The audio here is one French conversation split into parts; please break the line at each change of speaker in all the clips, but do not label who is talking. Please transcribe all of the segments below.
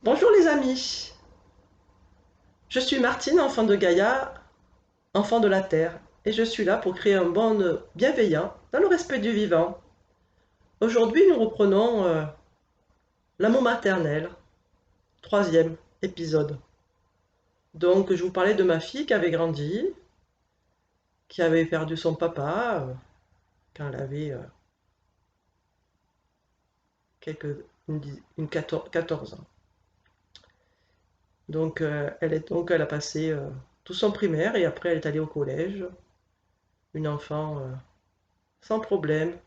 Bonjour les amis, je suis Martine, enfant de Gaïa, enfant de la Terre, et je suis là pour créer un monde bienveillant dans le respect du vivant. Aujourd'hui, nous reprenons l'amour maternel, troisième épisode. Donc, je vous parlais de ma fille qui avait grandi, qui avait perdu son papa quand elle avait une 14 ans. Donc, elle a passé tout son primaire et après elle est allée au collège, une enfant sans problème,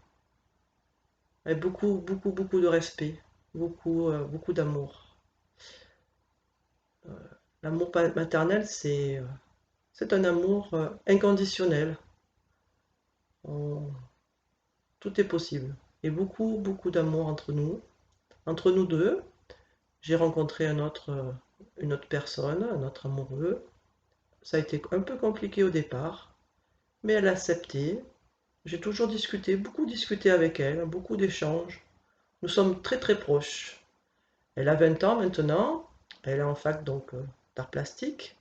avec beaucoup de respect, beaucoup d'amour. L'amour maternel, c'est un amour inconditionnel. On- Tout est possible. Et beaucoup d'amour entre nous deux. J'ai rencontré une autre personne, un autre amoureux. Ça a été un peu compliqué au départ, mais elle a accepté. J'ai toujours discuté, beaucoup discuté avec elle, beaucoup d'échanges. Nous sommes très proches. Elle a 20 ans maintenant, elle est en fac donc d'art plastique.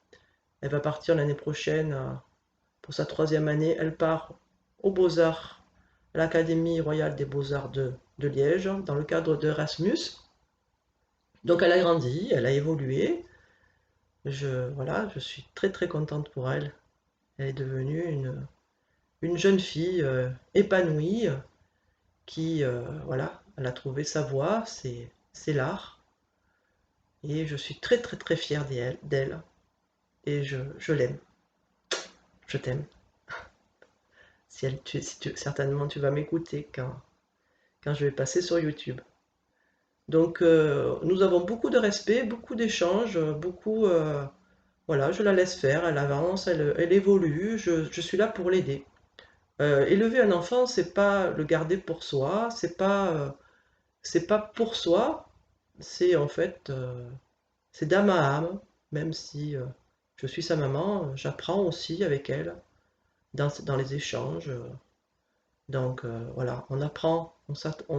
Elle va partir l'année prochaine pour sa troisième année. Elle part aux Beaux-Arts, à l'Académie royale des Beaux-Arts de Liège, dans le cadre d'Erasmus. Donc elle a grandi, elle a évolué. Voilà, je suis très contente pour elle. Elle est devenue une jeune fille épanouie qui, voilà, elle a trouvé sa voie, c'est l'art. Et je suis très fière d'elle. Et je l'aime, je t'aime. Certainement tu vas m'écouter quand je vais passer sur YouTube. Donc nous avons beaucoup de respect, beaucoup d'échanges, voilà, je la laisse faire, elle avance, elle évolue, je suis là pour l'aider. Élever un enfant, c'est pas le garder pour soi, c'est pas pour soi, c'est en fait, c'est d'âme à âme, même si je suis sa maman, j'apprends aussi avec elle dans les échanges. Donc voilà, on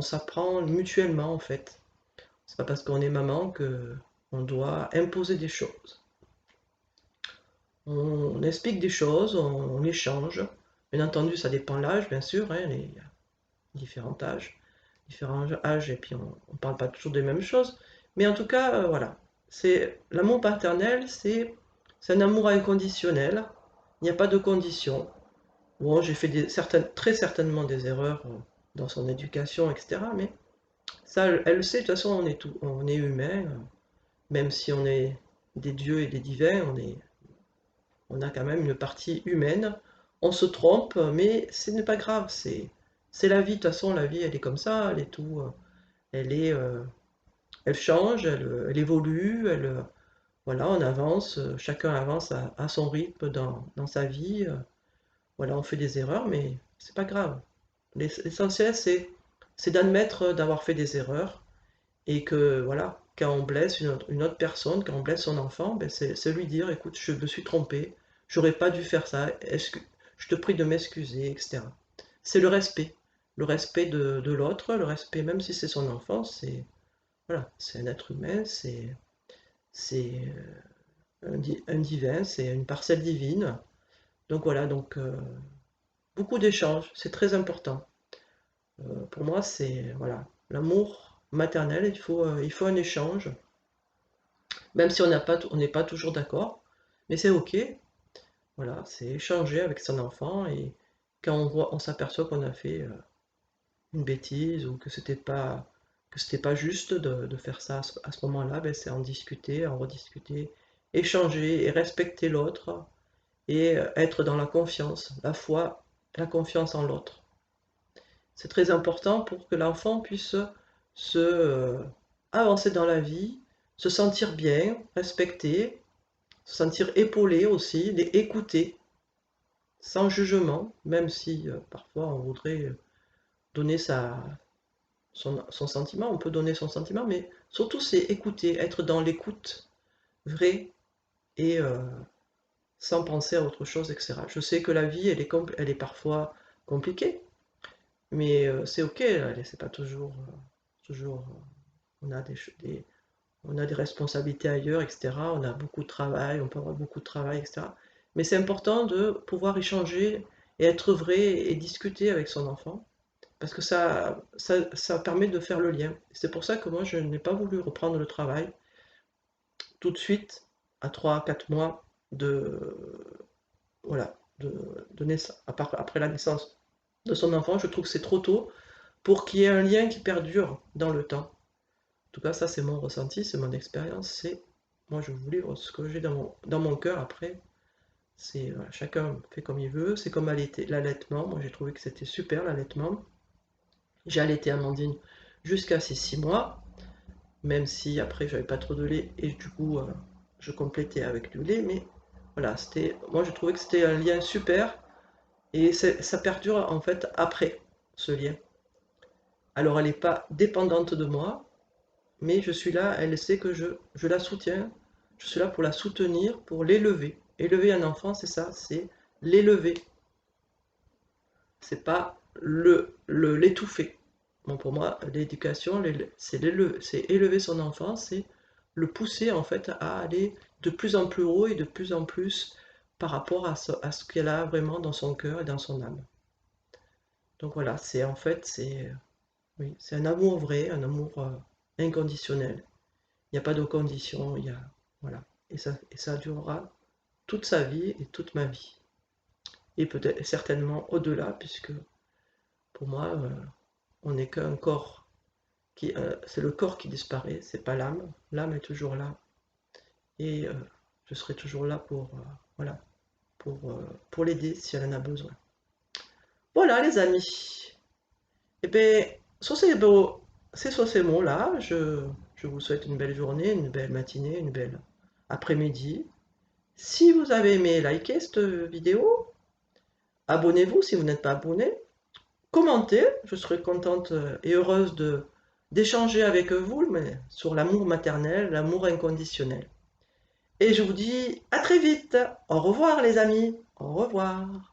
s'apprend mutuellement en fait. C'est pas parce qu'on est maman que on doit imposer des choses. On explique des choses, on échange. Bien entendu, ça dépend de l'âge, bien sûr, hein, il y a différents âges, et puis on ne parle pas toujours des mêmes choses. Mais en tout cas, voilà, c'est l'amour paternel, c'est un amour inconditionnel. Il n'y a pas de conditions. Bon, j'ai fait très certainement des erreurs dans son éducation, etc. Mais ça, elle le sait, de toute façon, on est humain, même si on est des dieux et des divins, on a quand même une partie humaine. On se trompe, mais ce n'est pas grave, c'est la vie, de toute façon, la vie, elle est comme ça, elle est tout, elle est, elle change, elle évolue, voilà, on avance, chacun avance à son rythme dans sa vie, voilà, on fait des erreurs, mais c'est pas grave. L'essentiel, c'est d'admettre d'avoir fait des erreurs et que, voilà, quand on blesse une autre personne, quand on blesse son enfant, ben c'est lui dire, écoute, je me suis trompé, j'aurais pas dû faire ça, je te prie de m'excuser, etc. C'est le respect de l'autre, le respect, même si c'est son enfant, c'est voilà, c'est un être humain, c'est un divin, c'est une parcelle divine. Donc voilà, donc beaucoup d'échanges, c'est très important. Pour moi, c'est voilà, l'amour maternel, il faut un échange, même si on n'est pas toujours d'accord, mais c'est ok. Voilà, c'est échanger avec son enfant et quand on s'aperçoit qu'on a fait une bêtise ou que c'était pas juste de faire ça à ce moment-là, ben, c'est en discuter, en rediscuter, échanger et respecter l'autre et être dans la confiance, la foi, la confiance en l'autre. C'est très important pour que l'enfant puisse se avancer dans la vie, se sentir bien, respecté, se sentir épaulé aussi, écouté, sans jugement, même si parfois on voudrait donner son sentiment, on peut donner son sentiment, mais surtout c'est écouter, être dans l'écoute vraie et sans penser à autre chose, etc. Je sais que la vie, elle est parfois compliquée, mais c'est ok, c'est pas toujours, on a on a des responsabilités ailleurs, etc. On a beaucoup de travail, on peut avoir beaucoup de travail, etc. Mais c'est important de pouvoir échanger et être vrai et discuter avec son enfant, parce que ça permet de faire le lien. C'est pour ça que moi, je n'ai pas voulu reprendre le travail tout de suite, à 3 4 mois de, voilà, après la naissance de son enfant. Je trouve que c'est trop tôt pour qu'il y ait un lien qui perdure dans le temps. En tout cas, ça c'est mon ressenti, c'est mon expérience, moi je vous livre ce que j'ai dans mon cœur. Après, voilà, chacun fait comme il veut. C'est comme l'allaitement. Moi j'ai trouvé que c'était super l'allaitement. J'ai allaité Amandine jusqu'à ses 6 mois, même si après j'avais pas trop de lait et du coup je complétais avec du lait. Mais voilà, moi j'ai trouvé que c'était un lien super et ça perdure en fait après ce lien. Alors elle n'est pas dépendante de moi, mais je suis là, elle sait que je la soutiens, je suis là pour la soutenir, pour l'élever. Élever un enfant, c'est ça, c'est l'élever. C'est pas l'étouffer. Bon, pour moi, l'éducation, c'est élever son enfant, c'est le pousser en fait à aller de plus en plus haut et de plus en plus par rapport à ce qu'elle a vraiment dans son cœur et dans son âme. Donc voilà, c'est en fait, oui, c'est un amour vrai, un amour inconditionnel. Il n'y a pas de conditions, voilà. Et ça durera toute sa vie et toute ma vie. Et peut-être certainement au-delà, puisque pour moi, on n'est qu'un corps c'est le corps qui disparaît, c'est pas l'âme. L'âme est toujours là. Et je serai toujours là voilà, pour l'aider si elle en a besoin. Voilà les amis. Et bien, sur ces mots-là, je vous souhaite une belle journée, une belle matinée, une belle après-midi. Si vous avez aimé, likez cette vidéo. Abonnez-vous si vous n'êtes pas abonné. Commentez, je serai contente et heureuse d'échanger avec vous mais sur l'amour maternel, l'amour inconditionnel. Et je vous dis à très vite. Au revoir les amis. Au revoir.